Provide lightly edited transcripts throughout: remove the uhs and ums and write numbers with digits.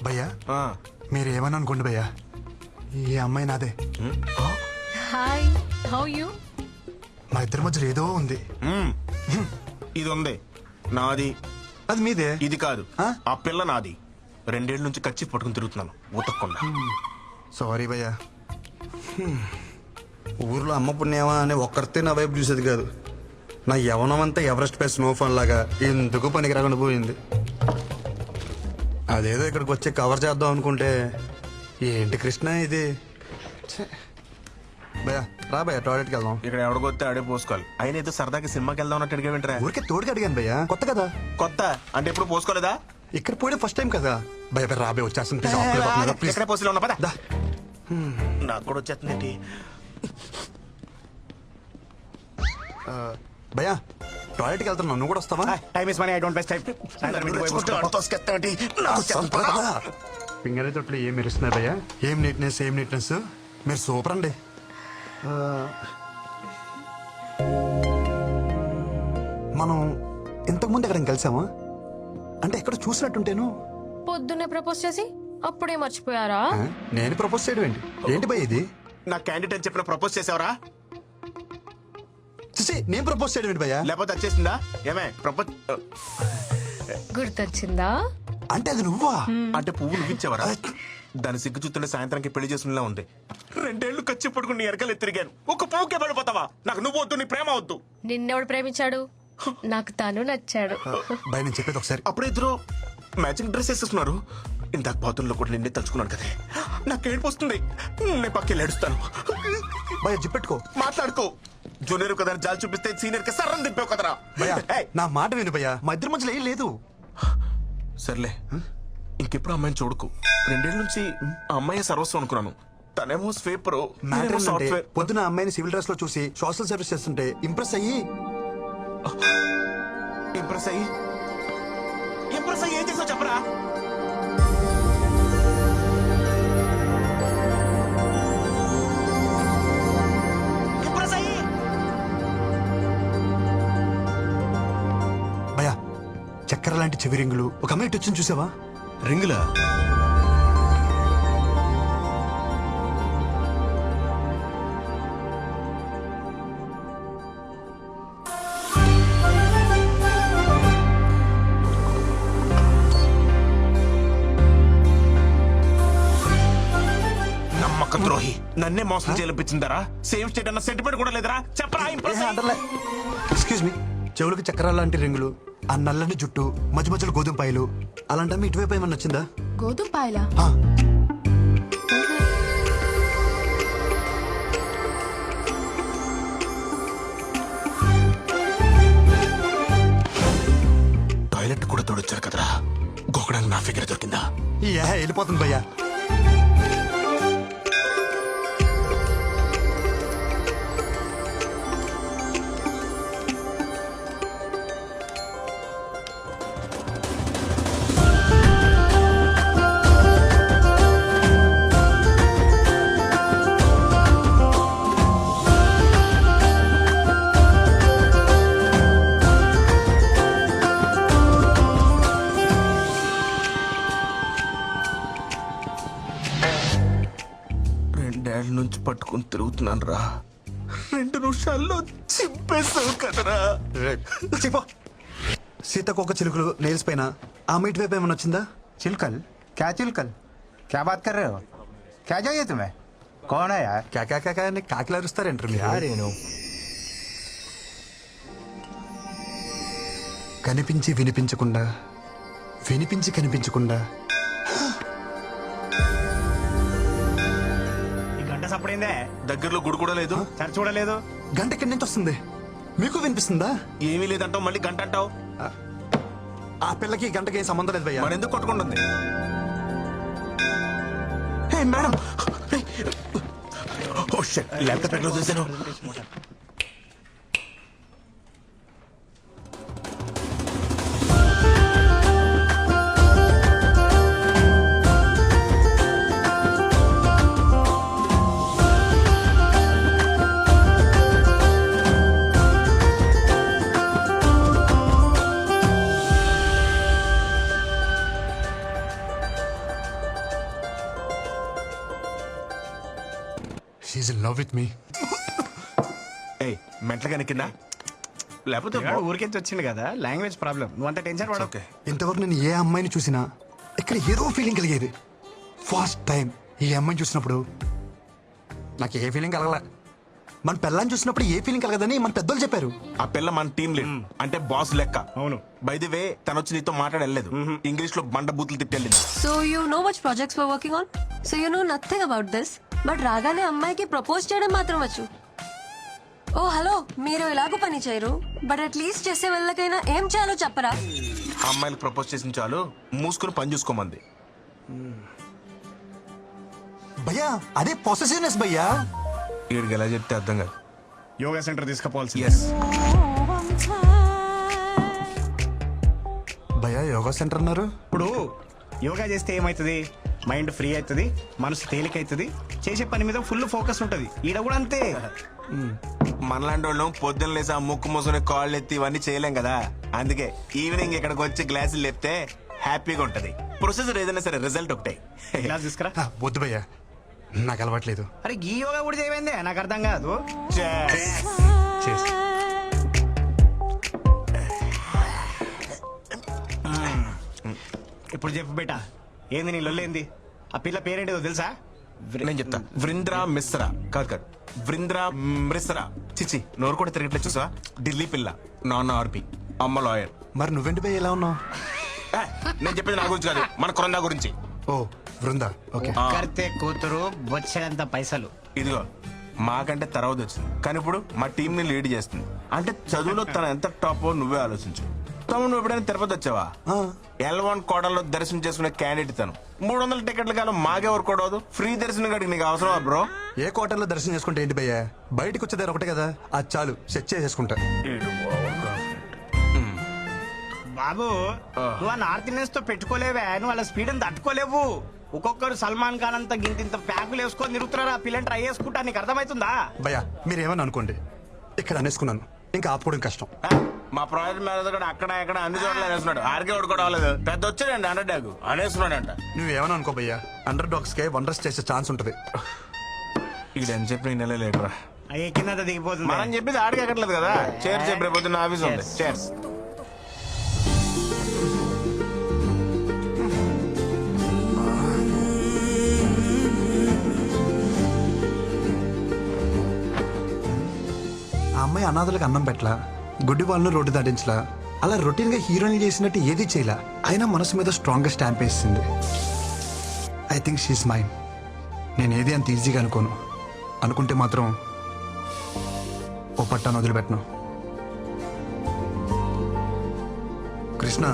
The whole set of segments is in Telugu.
భయ్యా మీరేమని అనుకోండి భయ్యా, ఈ అమ్మాయి నాదే. Hi, how you? మా ఇద్దరి మధ్యలో ఏదో ఉంది. ఇది ఉంది నాది, అది మీదే. ఇది కాదు. ఆ పిల్ల నాది. 2 ఏళ్ల నుంచి కచ్చి పట్టుకుని తిరుగుతున్నాను ఉతక్కుండా. సారీ భయ్యా. ఊర్లో అమ్మ పుణ్యమా అని ఒక్కరితే నా వైపు చూసేది కాదు. నా యవనం అంతా ఎవరెస్ట్ పై స్నోఫాన్ లాగా ఎందుకు పనికి రాకుండా పోయింది. అదేదో ఇక్కడికి వచ్చి కవర్ చేద్దాం అనుకుంటే ఏంటి కృష్ణ ఇది. భయ్యా రా భయ్యా, టాయిలెట్కి వెళ్దాం. ఇక్కడ ఎవరికొస్తే ఆడే పోసుకోవాలి. అయినా ఏదో సరదాకి సినిమాకి వెళ్దాం అన్నట్టు అడిగా వింటరా? ఊరికే తోడుగా అడిగాను భయ్యా, కొత్త కదా. కొత్త అంటే ఎప్పుడు పోసుకోలేదా? ఇక్కడ పోయడం ఫస్ట్ టైం కదా భయ్యా. రాబే వచ్చేస్తుంది. ఎక్కడ పోసిలో ఉన్నా పదా. నాకు కూడా వచ్చేస్తుంది. భయ్యా టాయిలెట్కి వెళ్తున్నావు, నువ్వు కూడా వస్తావా? Time is money, I don't waste time. పింగళి తొట్లు ఏం మెరుస్తున్నారు భయ్యా. ఏం నీట్నెస్, ఏం నీట్నెస్. మీరు సూపర్ అండి. మనం ఇంతకుముందు ఎక్కడ కలిసామా? అంటే ఎక్కడ చూసినట్టుంటేను. పొద్దున్నే ప్రపోజ్ చేసి అప్పుడే మర్చిపోయారా? నేను ప్రపోజ్ చేయడం ఏంటి? ఏంటి భయ్య ఇది? నా క్యాండిడేట్ అని చెప్పిన ప్రపోజ్ చేసావరా? నేను ప్రపోజ్ చేయడం ఏంటి భయ్యా? లేకపోతే వచ్చేసిందా? ఏమే ప్రపోజ్ గుర్తొచ్చిందా? అంటే అది నువ్వా? అంటే పువ్వు నువ్విచ్చావరా? దాని సిగ్గు చూస్తుంటే సాయంత్రానికి పెళ్లి చేసుకునేలా ఉంది. 2 ఏళ్లు ఖర్చు పడుకుని నీ ఎరకలు ఎత్తిరిగాను. ఒక పువ్వుకే పడిపోతావా? నాకు నువ్వు వద్దు, నీ ప్రేమ వద్దు. నిన్నెవడు ప్రేమించాడు? నాకు తను నచ్చాడు. భయ నేను చెప్పేది ఒకసారి. అప్పుడే ఇద్దరు మ్యాచింగ్ డ్రెస్ వేసేస్తున్నారు. ఇందాక బాతుల్లో కూడా నిన్నే తలుచుకున్నాను కదే. నాకు ఏడుపు వస్తుంది. నేను పక్కకి ఏడుస్తాను. భయ జిప్పెట్టుకో, మాట్లాడుకో. జూనియర్ కదా జాలి చూపిస్తే సీనియర్ కి సర్రం దింపావు కదరా. నా మాట విను భయ్యా, మా ఇద్దరి మధ్యలో ఏం లేదు. సర్లే, ఇంకెప్పుడు అమ్మాయిని చూడకు. 2 ఏళ్ల నుంచి ఆ అమ్మాయి సర్వస్వం అనుకున్నాను. తనేమో స్వీపర్, సాఫ్ట్వేర్. పొద్దున అమ్మాయిని సివిల్ డ్రెస్ లో చూసి సోషల్ సర్వీస్ చేస్తుంటే ఇంప్రెస్ అయ్యి ఏం చేసావు చెప్పరా? భయ్యా చక్కెర లాంటి చెవి రింగులు ఒక అమ్మాయి ఇటు వచ్చింది చూసావా? రింగులా? నమ్మక ద్రోహి, నన్నే మోసం చేయాలనిపించిందరా? సేవ్ స్టేట్ అన్న సెంటిమెంట్ కూడా లేదరా? చెప్పరా? ఎక్స్క్యూజ్ మీ, చెవులకు చక్కెర లాంటి రింగులు, ఆ నల్లని జుట్టు, మధ్య మధ్యలో గోధుమ పాయలు, అలాంటి ఇటువైపు ఏమన్నా వచ్చిందా? గోధుమ పాయలా? టాయిలెట్ కూడా తోడొచ్చారు కదరా, గోకడానికి నా ఫిగర్ దొరికిందా? వెళ్ళిపోతుంది భయ్యా. నుంచి పట్టుకుని తిరుగుతున్నాను రా. 2 నిమిషాల్లో చింపేసావు కదరా. సీతకొక చిలుకలు నెయిల్స్ పైన ఆ మీట్ వైపు ఏమైనా వచ్చిందా? चिलकल? क्या चिलकल? क्या बात कर रहे हो? क्या चाहिए तुम्हें? कौन है यार? క్యా అని కాకిలా అరుస్తారేంటారు మీరు? కనిపించి వినిపించకుండా, వినిపించి కనిపించకుండా. సప్పుడైందే, దగ్గరలో గుడి కూడా లేదు, చర్చ చూడలేదు. గంట ఎక్కడి నుంచి వస్తుంది? మీకు వినిపిస్తుందా? ఏమీ లేదంటావు, మళ్ళీ గంట అంటావు. ఆ పిల్లకి గంటకి ఏం సంబంధం లేదు భయ్యా. మరి ఎందుకు కొట్టుకుంటుంది? మేడం, ల్యాప్టాప్ ఎక్కడ చూసాను? She in love with me. ఏయ్ మెంటలుగా కింద లేకపోతే ఊరికెచ్చి వచ్చింది కదా, లాంగ్వేజ్ ప్రాబ్లం. నువ్వు అంత టెన్షన్ పడవు. ఓకే. ఇంతవరకు నేను ఏ అమ్మాయిని చూసినా ఇక్కడ ఏదో ఫీలింగ్ కలిగేది. ఫస్ట్ టైం ఈ అమ్మాయిని చూసినప్పుడు నాకు ఏ ఫీలింగ్ కలగల. మన పిల్లని చూసినప్పుడు ఏ ఫీలింగ్ కలగదని మన పెద్దోళ్ళు చెప్పారు. ఆ పిల్ల మన టీం లీడ్ అంటే బాస్ లెక్క. అవును. బై ది వే తను వచ్చి నీతో మాట్లాడలేదు, ఇంగ్లీష్ లో బండ బూతులు తిట్టెళ్ళింది. So you know which projects we're working on? So you know nothing about this. But రాగానే అమ్మాయికి ప్రపోజ్ చేయడం మాత్రం వచ్చు. ఓ హలో, మీరు ఎలాగో పని చేయరు, బట్ అట్లీస్ట్ చేసే వాళ్ళకైనా ఏం చేయాలో చెప్పరా? ఆ అమ్మాయిలకు ప్రపోజ్ చేసిన చాలు మూసుకుని పని చూసుకోమంది. భయ్యా అదే పొసెసివ్నెస్ భయ్యా. వీడికి ఎలా చెప్తే అర్థం కాదు. Yoga centre తీసుకుపోవాల్సి. ఎస్. భయ్యా యోగా సెంటర్ అన్నారు. ఇప్పుడు యోగా చేస్తే ఏమవుతుంది? మైండ్ ఫ్రీ అవుతుంది, మనసు తేలిక అవుతుంది, చేసే పని మీద ఫుల్ ఫోకస్ ఉంటుంది. ఈడ కూడా అంతే. మనలాంటి వాళ్ళం పొద్దున్న లేసి ఆ ముక్కు మూసుకుని కాళ్ళు ఎత్తి ఇవన్నీ చేయలేం కదా. అందుకే ఈవినింగ్ ఇక్కడికి వచ్చి గ్లాసులు లేపితే హ్యాపీగా ఉంటది. ప్రొసెసర్ ఏదైనా సరే రిజల్ట్ ఒకటే. క్లాస్ తీసుకురా. వద్దు భయ్యా, నాకు అలవాట్లేదు. అరే ఈ యోగా కూడా చేయమైందే, నాకు అర్థం కాదు. చేసి ఇప్పుడు చెప్పు బేటా, ఏంది నీ లొల్లేంది? ఆ పిల్ల పేరేంటిదో తెలుసా? నేను చెప్తా. వృంద్రా మిశ్రా. కాదు కాదు, వృంద్రా మిశ్రా. చిచి నోరు కూడా తిరగట్లేదు చూసా. ఢిల్లీ పిల్ల, నాన్న ఆర్పి, అమ్మ లాయర్. మరి నువ్వేంటి భయ్య ఎలా ఉన్నావు? నేను చెప్పేది నా గురించి కాదు, మన కొరందా గురించి. ఓ బృందా, ఓకే. కడితే కూతురు బొచ్చడంత పైసలు. ఇదిగో మాకంటే తర్వాత వచ్చింది, కానీ ఇప్పుడు మా టీం ని లీడ్ చేస్తుంది. అంటే చదువులో తను ఎంత టాప్ నువ్వే ఆలోచించు. తమ్ముడు నువ్వు ఎప్పుడైనా తిరుపతి వచ్చావా? L1 కోటలో దర్శనం చేసుకునే క్యాండిడేట్ తను. 300 టికెట్ల కాలం మాకెవరు కూడదు. ఫ్రీ దర్శనం గడికి నీకు అవసరమా బ్రో? ఏ క్వార్టర్లో దర్శనం చేసుకుంటే ఏంటి భయ్యా, బయటకు వచ్చేదారు ఒకటే కదా, అది చాలు సెట్ చేసేసుకుంటా. బాబు నువ్వు ఆ నార్త్ ఇండియన్స్ తో పెట్టుకోలేవే, నువ్వు వాళ్ళ స్పీడ్ అని తట్టుకోలేవు. ఒక్కొక్కరు సల్మాన్ ఖాన్ అంతా గింత ప్యాకులు వేసుకొని తిరుగుతున్నారా, పిల్లని ట్రై చేసుకుంటా. నీకు అర్థమవుతుందా? భయ్యా మీరేమని అనుకోండి, ఇక్కడ అనేసుకున్నాను, ఇంకా ఆపుకోవడం కష్టం. మా ప్రాజెక్ట్ మేనేజర్ కూడా అక్కడ ఇక్కడ అన్ని చోట్ల అనేస్తున్నాడు. ఆర్కే ఒకటి కూడా అవ్వలేదు. పెద్ద వచ్చాడండి అండర్ డాగ్ అనేస్తున్నాడంట. నువ్వేమని అనుకో భయ్యా, అండర్ డాగ్స్ కే వండర్స్ చేసే ఛాన్స్ ఉంటుంది. ఇది అని చెప్పి నేను లేటరా ఎక్కిందంతా దిగిపోతుంది. మనం చెప్పేది ఆడికి ఎక్కట్లేదు కదా. చేర్ చెప్పి రేపు పొద్దున్న ఆఫీస్ ఉంది. చేర్స్. ఆ అమ్మాయి అనాథలకు అన్నం పెట్టలా, గుడ్డి వాళ్ళను రోడ్డు దాటించలా, అలా రొటీన్ గా హీరోయిన్ చేసినట్టు ఏది చేయలా, అయినా మనసు మీద స్ట్రాంగ్ గా స్టాంప్ వేసింది. I think she's mine. నేను ఏది అంత ఈజీగా అనుకోను, అనుకుంటే మాత్రం ఓ పట్టాను వదిలిపెట్టను. కృష్ణ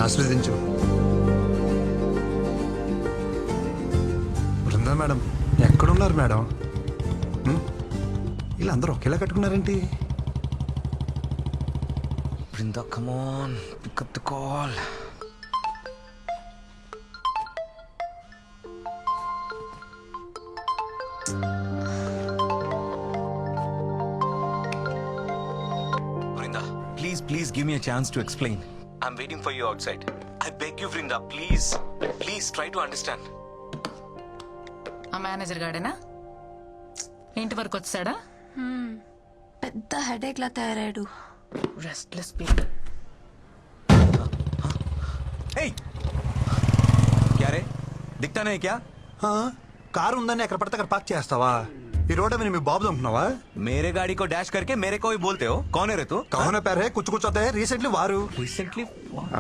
ఆస్వాదించు. బృందా మేడం ఎక్కడున్నారు మేడం? వీళ్ళందరూ ఒకేలా కట్టుకున్నారేంటి? Brinda, come on, pick up the call. Brinda, please give me a chance to explain. I'm waiting for you outside. I beg you, Brinda, please try to understand. ఆ మేనేజర్ గాడేనా? ఇంటి వరకు వచ్చాడా? పెద్ద హెడేక్ లా తయారయ్యాడు. Restless people. Hey! क्या रे? दिखता नहीं क्या? కారు ఉందని ఎక్కడ పడితే అక్కడ పార్క్ చేస్తావా? ఈ రోడ్ మీద మీ బాబు అనుకున్నావా? मेरे गाड़ी को डैश करके मेरे को भी बोलते हो? कौन है रे तू? కౌన పేరే కుచ్చుకుచ్చోతే రీసెంట్లీ వారు Recently?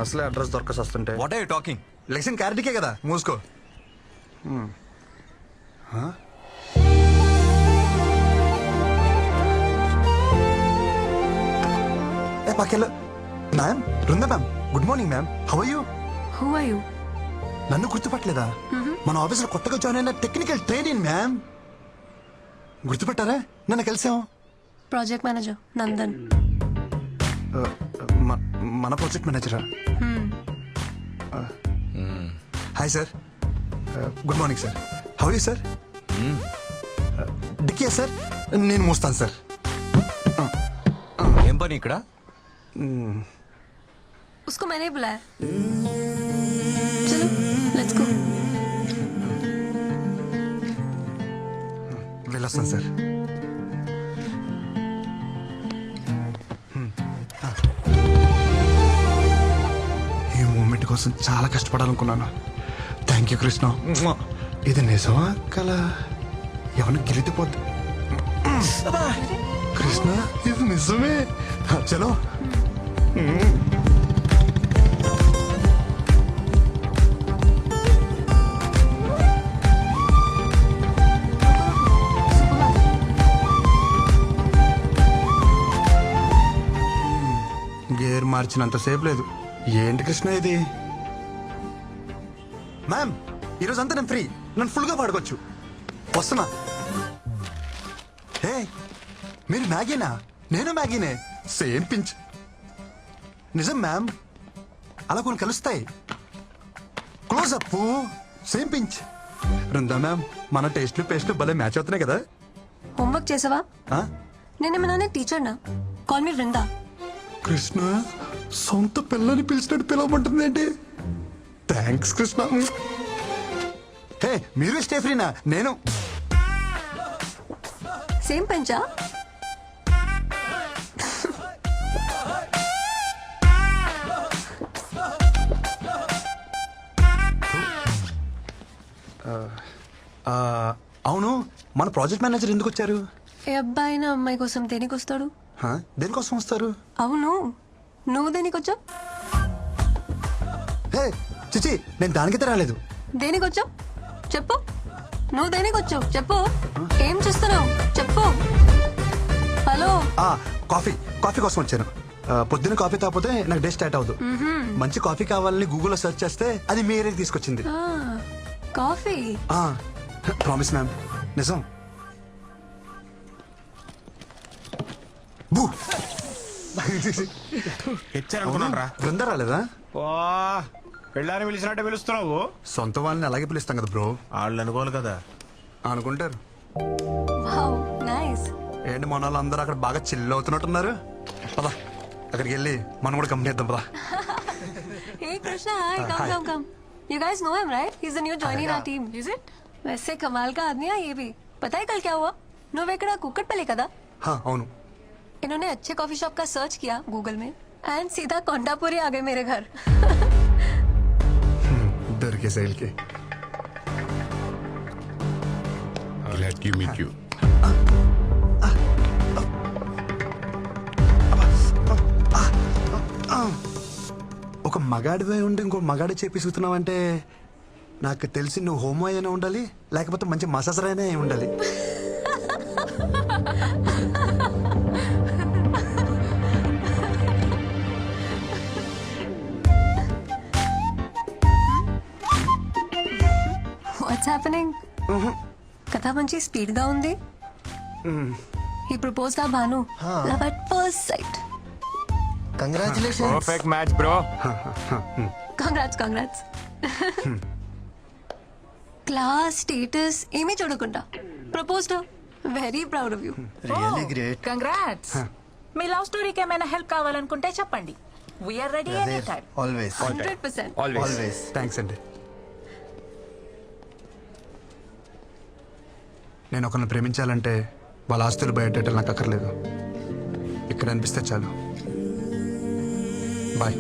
అసలే అడ్రస్ దొరకసి వస్తుంటే What are you talking? లెక్సింగ్ క్యారెట్కే కదా, మూసుకో. ఏ పక్కెళ్ళు. Ma'am, Brinda ma'am, good morning ma'am. How are you? Who are you? నన్ను గుర్తుపట్టలేదా? మన ఆఫీసులో కొత్తగా జాయిన్ అయిన టెక్నికల్ ట్రైనింగ్ మ్యామ్. గుర్తుపట్టారా? నన్ను కలిసాం. Project manager Nandan. మన ప్రాజెక్ట్ మేనేజరా? Hi sir, good morning sir. How you sir? Dicky sir, నేను మోస్తాను సార్. ఏం పని ఇక్కడ? उसको मैंने ही बुलाया. चलो लेट्स गो. వీళ్ళ వస్తాను సార్. ఈ మూమెంట్ కోసం చాలా కష్టపడాలనుకున్నాను. Thank you Krishna. ఇది నిజమా కల ఎవరిని గిలితిపోద్ది. కృష్ణ ఇది నిజమే. చలో. గేర్ మార్చినంతసేపు లేదు. ఏంటి కృష్ణ ఇది? మ్యామ్ ఈరోజంతా నేను ఫ్రీ, నన్ను ఫుల్గా పాడుకోవచ్చు. వస్తున్నా. హే మీరు మ్యాగీనా? నేను మ్యాగీనే. Same pinch. నిజం మ్యామ్, అలా కొన్ని కలుస్తాయి. Close up. Same pinch. Brinda ma'am, మన టేస్ట్లు పేస్ట్లు భలే మ్యాచ్ అవుతున్నాయి కదా. హోంవర్క్ చేసావా? ఆ? నేనేమన్నా టీచర్నా? Call me Vrinda. కృష్ణ సొంత పిల్లని పిలిచినట్టు పిలవమంటుంది ఏంటి? థ్యాంక్స్ కృష్ణ. హే మీరు స్టే ఫ్రీనా? నేను సేమ్ పెంచా? అవును, మన ప్రాజెక్ట్ మేనేజర్ ఎందుకు వచ్చారు? ఏ అబ్బాయి నా అమ్మాయి కోసం దేనికి వస్తాడు? హా? దేనికోసం వస్తారు? అవును, నువ్వు దేనికి వచ్చావు? హే చిచి, నేను దానికైతే రాలేదు. దేనికి వచ్చావు చెప్పు. నువ్వు దేనికి వచ్చావు చెప్పు. ఏం చేస్తున్నావు చెప్పు. హలో. కాఫీ కాఫీ కోసం వచ్చాను. పొద్దున్న కాఫీ తాగిపోతే నాకు డే స్టార్ట్ అవ్వదు. మంచి కాఫీ కావాలని గూగుల్లో సెర్చ్ చేస్తే అది మీ ఏరియాకి తీసుకొచ్చింది. కాఫీ. ప్రామిస్ మ్యామ్, నిజం. బూ హెచ్చారనుకున్నాను రా. బృందా రాలేదా? ఓ పెళ్ళాన్ని పిలిచినట్టే పిలుస్తున్నావు. సొంత వాళ్ళని అలాగే పిలుస్తాం కదా బ్రో. వాళ్ళు అనుకోవాలి కదా. అనుకుంటారు. Wow nice. ఏంటి మన వాళ్ళందరూ అక్కడ బాగా చిల్ అవుతున్నట్టున్నారు. పదా అక్కడికి వెళ్ళి మనం కూడా కంపెనీ ఇద్దాం. పదా. Hey Krishna, hi. Come, come. You guys know him, right? He's the new joining our team. Is it? वैसे कमाल का आदमी है ये भी. पता है कल क्या हुआ? నువ్వెక్కడ కుక్కట్పల్లి కదా? అవును. इन्होंने अच्छे कॉफी शॉप का सर्च किया गूगल में एंड सीधा कोंडापुरी आ गए मेरे घर. దొరికే శైలికి. Glad to meet you. ఒక మగాడివై ఉండి ఇంకో మగాడి చేపిస్తున్నావంటే నాకు తెలిసి నువ్వు హోమో అయినా ఉండాలి, లేకపోతే మంచి మసాజర్ అయినా అయి ఉండాలి. What's happening? కథ మంచి స్పీడ్ గా ఉంది. He proposed ఆ Bhanu. Love at first sight. Congratulation. Perfect match bro. Congrats. Class status ఏమీ చూడకుండా proposed. Very proud of you. Really great. Congrats. మీ లవ్ స్టోరీకి ఏమైనా హెల్ప్ కావాలనుకుంటే చెప్పండి. We are ready any time. Always 100%. Always. Thanks అండి. నేను ఒకరిని ప్రేమించాలంటే వాళ్ళ ఆస్తులు బయటెట్టాలి నాకు అక్కర్లేదు. ఇక్కడ అనిపిస్తే చాలు. బాయ్.